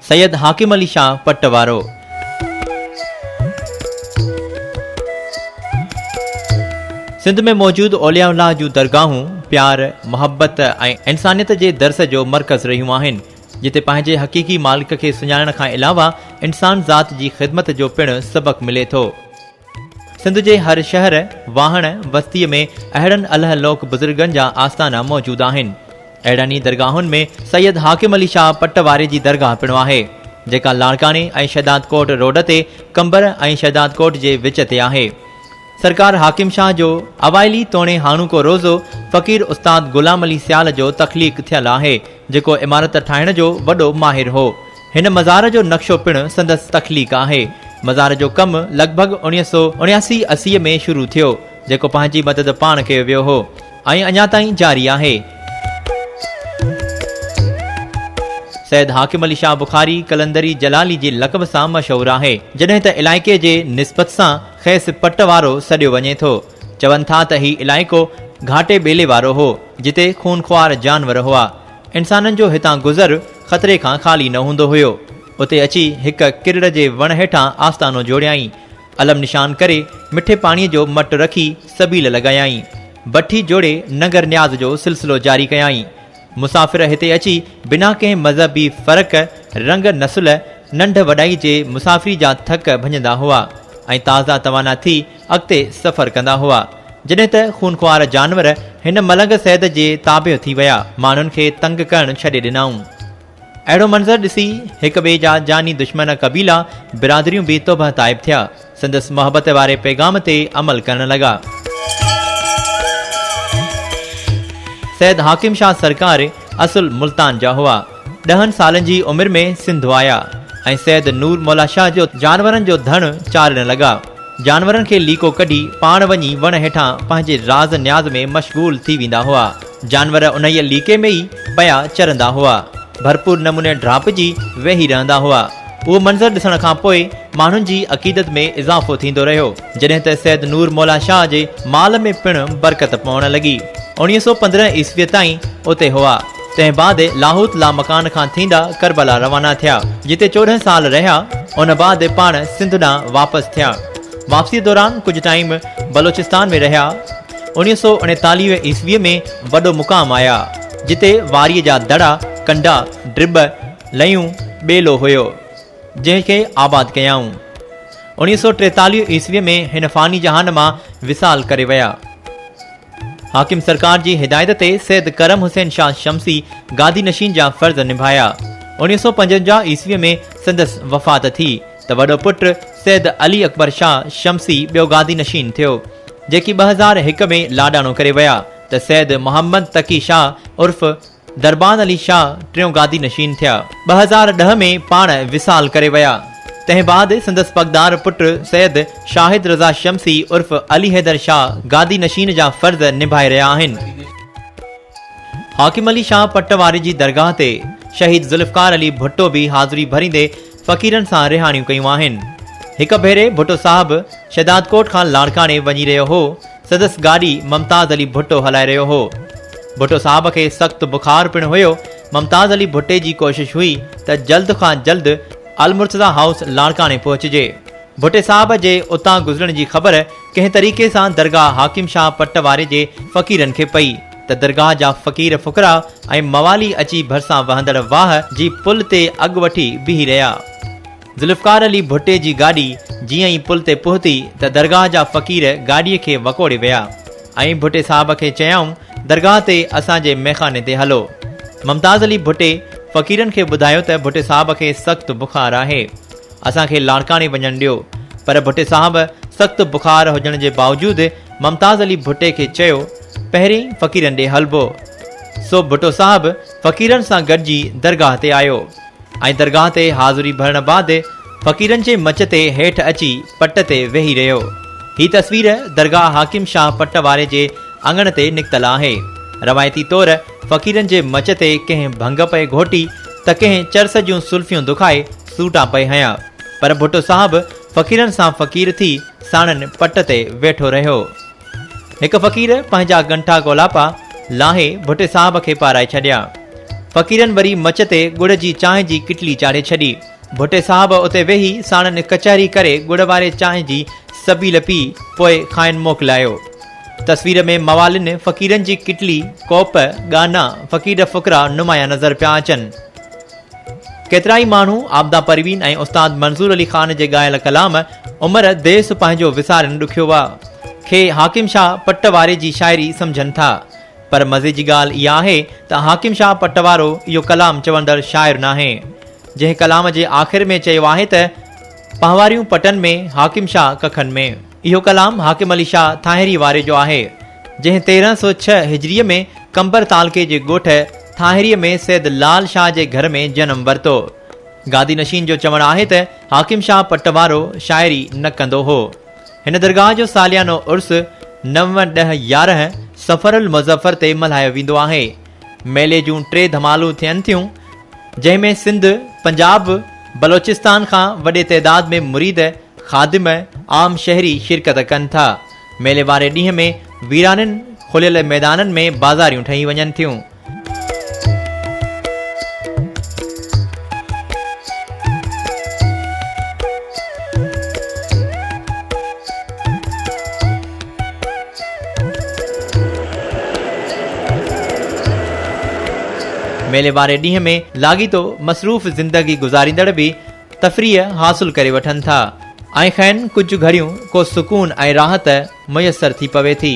सैयद हाकिम अली शाह पटवारो। सिंध में मौजूद औलिया अल्लाह जूं दरगाहूं प्यार, मोहब्बत ऐं इंसानियत जे दर्स जो मरकज़ रहियूं आहिनि, जिते पंहिंजे हक़ीक़ी मालिक खे सुञाणण खां अलावा इंसान ज़ात जी ख़िदमत जो पिणु सबक़ मिले थो। सिंध जे हर शहर, वाहण, बस्तीअ में अहिड़नि अल्लाह लोक बुज़ुर्गनि जा आस्थाना मौजूद आहिनि। अहिड़नि ई दरगाहुनि में सैयद हाकिम अली शाह पटवारे जी दरगाह पिणु आहे, जेका लाड़काने ऐं शहदादकोट रोड ते कंबर ऐं शहदादकोट जे विच ते आहे। सरकार हाकिम शाह जो अवाइली तोणे हाणूको रोज़ो फ़क़ीर उस्ताद ग़ुलाम अली सियाल जो तख़लीक़ थियल आहे, जेको इमारत ठाहिण जो वॾो माहिर हो। हिन मज़ार जो नक्शो पिणु संदसि तख़लीक़ आहे। मज़ार जो कमु लॻभॻि 1979-80 में शुरू थियो, जेको पंहिंजी मदद पाण कयो वियो हो ऐं अञा ताईं जारी आहे। सैयद हाकिम अली शाह बुखारी कलंदरी जलाली जे लक़ब सां मशहूरु आहे, जॾहिं त इलाइक़े जे निस्बत सां ख़ैस पट वारो सॾियो वञे थो। चवनि था त ही इलाइक़ो घाटे ॿेले वारो हो, जिते खूनख्वार जानवर हुआ। इंसाननि जो हितां गुज़र ख़तरे खां ख़ाली न हूंदो हुयो। उते अची हिक किरड़ जे वण हेठां आस्थानो जोड़ियाई, अलम निशान करे मिठे पाणीअ जो मट रखी सबील लॻायाई, भठी जोड़े नगर न्याज़ जो सिलसिलो जारी कयाई। मुसाफ़िर हिते अची बिना कंहिं मज़हबी फ़र्क़, रंग नस्ल, नंढ वॾाई जे मुसाफ़िरी जा थक भञंदा हुआ ऐं ताज़ा तवाना थी अॻिते सफ़र कंदा हुआ। जॾहिं त खूनख्वार जानवर हिन मलंग सैद जे ताबे थी विया, माण्हुनि खे तंग करणु छॾे ॾिनऊं। अहिड़ो मंज़र ॾिसी हिक ॿिए जा जानी दुश्मन कबीला बिरादरियूं बि तौबह ताइब थिया, संदसि मोहबत वारे पैगाम ते अमल करण लॻा। सैयद हाकिम शाह सरकार असुल मुल्तान जा हुआ। 10 सालनि जी उमिरि में सिंध आया ऐं सैयद नूर मौला शाह जो जानवरनि जो धण चाढ़ण लॻा। जानवरनि खे लीको कढी पाण वञी वण हेठां पंहिंजे राज़ न्याज़ में मशगूल थी वेंदा हुआ। जानवर उन लीके में ई पया चरंदा हुआ, भरपूर नमूने ड्रापजी वेही रहंदा हुआ। उहो मंज़र ॾिसण खां पोइ माण्हुनि जी अक़ीदत में इज़ाफ़ो थींदो रहियो, जॾहिं त सैयद नूर मौला शाह जे माल में पिणु बरकत पवण लॻी। 1915 ईस्वी ताईं उते हुआ। तंहिं बाद लाहौत ला मकान खां थींदा करबला रवाना थिया, जिते 14 साल रहिया। उन बाद पाण सिंध ॾांहुं वापसि थिया। वापसी दौरान कुझु टाइम बलोचिस्तान में रहिया। 1939 ईस्वीअ में वॾो मुक़ाम आया, जिते वारीअ जा दड़ा, कंडा, ड्रिब, लयूं, ॿेलो हुयो, जंहिंखे आबाद कयाऊं। 1943 ईस्वीअ में हिन फ़ानी जहान मां विसाल करे विया। हाकिम सरकार जी हिदायत ते सैयद करम हुसैन शाह शमसी गादी नशीन जा फ़र्ज़ निभाया। 1955 ईस्वीअ में संदसि वफ़ात थी त वॾो पुटु सैयद अली अकबर शाह शमसी ॿियो गादी नशीन थियो, जेकी 2001 में लाॾाणो करे विया त सैयद मोहम्मद तकी शाह उर्फ़ दरबान अली शाह टियों गादी नशीन थिया। 2010 में पाण विसाल करे विया। तंहिं बाद संदसि पगदार पुटु सैयद शाहिद रज़ा शमसी उर्फ़ अली हैदर शाह गादी नशीन जा फ़र्ज़ निभाए रहिया आहिनि। हाकिम अली शाह पटवारे जी दरगाह ते शहीद ज़ुल्फ़कार अली भुट्टो बि हाज़िरी भरींदे फ़क़ीरनि सां रिहाणियूं कयूं आहिनि। हिक भेरे भुट्टो साहिबु शहदादकोट खां लाड़काने वञी रहियो हो, संदसि गाॾी मुमताज़ अली भुट्टो हलाए रहियो हो। भुट्टो साहिब खे सख़्तु बुखार पिणु हुयो। मुमताज़ अली भुट्टे जी कोशिश हुई त जल्द खां जल्द अलमुर्तज़ा हाउस लाड़काने पहुचिजे। भुट्टे साहिब जे उतां गुज़रण जी ख़बर कंहिं तरीक़े सां दरगाह हाकिम शाह पटवारे जे फ़क़ीरनि खे पई त दरगाह जा फ़क़ीर फ़ुक़रा ऐं मवाली अची भरिसां वहंदड़ वाह जी पुल ते अॻु वठी बीही रहिया। ज़ुल्फ़कार अली भुट्टे जी गाॾी जीअं ई पुल ते पहुती त दरगाह जा फ़क़ीर गाॾीअ खे वकोड़े विया ऐं भुट्टे साहिब खे चयाऊं, दरगाह ते असांजे मेखाने ते हलो। मुमताज़ अली भुट्टे फ़क़ीरनि खे ॿुधायो त भुट्टे साहिब खे सख़्तु बुखार आहे, असांखे लाड़काने वञणु ॾियो। पर भुट्टे साहिब सख़्तु बुखार हुजण जे बावजूदि मुमताज़ अली भुट्टे खे चयो, पहिरीं फ़क़ीरनि ॾे हलिबो। सो भुट्टो साहिब फ़क़ीरनि सां गॾिजी दरगाह ते आयो ऐं दरगाह ते हाज़िरी भरण बाद फ़क़ीरनि जे मच ते हेठि अची पट ते वेही रहियो। ही तस्वीर दरगाह हाकिम शाह पटवारे जे अंगण ते निकितल आहे। रवायती तौर फ़क़ीरनि जे मच ते कंहिं भंग पे घोटी त कंहिं चरस जूं सुल्फियूं दुखाए सूटा पे हया, पर भुट्टो साहिब फ़क़ीरनि सां फ़क़ीर थी साणनि पट ते वेठो रहियो। हिकु फ़क़ीर पंहिंजा गंठा गोलापा लाहे भुट्टे साहिब खे पाराए छॾिया। फ़क़ीरनि वरी मच ते गुड़ जी चांहि जी किटली चाढ़े छॾी। भुट्टे साहब उते वेही साणनि कचहरी करे गुड़ वारे चांहि जी सबील पी पोइ खाइनि मोकिलायो। तस्वीर में मवालिन फ़क़ीरनि जी किटली, कोप, गाना, फ़क़ीर फ़ुकरा नुमाया नज़र पिया अचनि। केतिराई माण्हू आबदा परवीन ऐं उस्ताद मंज़ूर अली ख़ान जे ॻायल कलाम उमर देस पंहिंजो विसारनि ॾुखियो हुआ खे हाकिम शाह पटवारे जी शाइरी सम्झनि था। पर मज़े जी ॻाल्हि इहा आहे त हाकिम शाह पटवारो इहो कलाम चवंदड़ शाइर नाहे। जंहिं कलाम जे आख़िर में चयो आहे त पहवारियूं पटनि में, हाकिम शाह कखनि में। इहो कलाम हाकिम अली शाह थाहिरी वारे जो आहे, जंहिं 1306 हिजरीअ में कंबर तालके जे ॻोठ थाहिरीअ में सैद लाल शाह जे घर में जनम वरितो। गादी नशीन जो चवणु आहे त हाकिम शाह पटवारो शाइरी न कंदो हो। हिन दरगाह जो सालियानो उर्स 9, 10, 11 सफ़रुल मुज़फ़र ते मल्हायो वेंदो आहे। मेले जूं 3 धमालूं थियनि थियूं, जंहिंमें सिंध, पंजाब, बलोचिस्तान खां वॾे तइदाद में मुरीद, ख़ादिम, आम शहरी शिरकत कनि था। मेले वारे ॾींहं में वीराननि खुलियल मैदाननि में बाज़ारियूं ठही वञनि थियूं। मेले वारे ॾींहं में लाॻीतो मसरूफ़ ज़िंदगी गुज़ारींदड़ बि तफ़रीह हासिल करे वठनि था ऐं खैन कुझु घड़ियूं को सुकून ऐं राहत मुयसर थी पवे थी।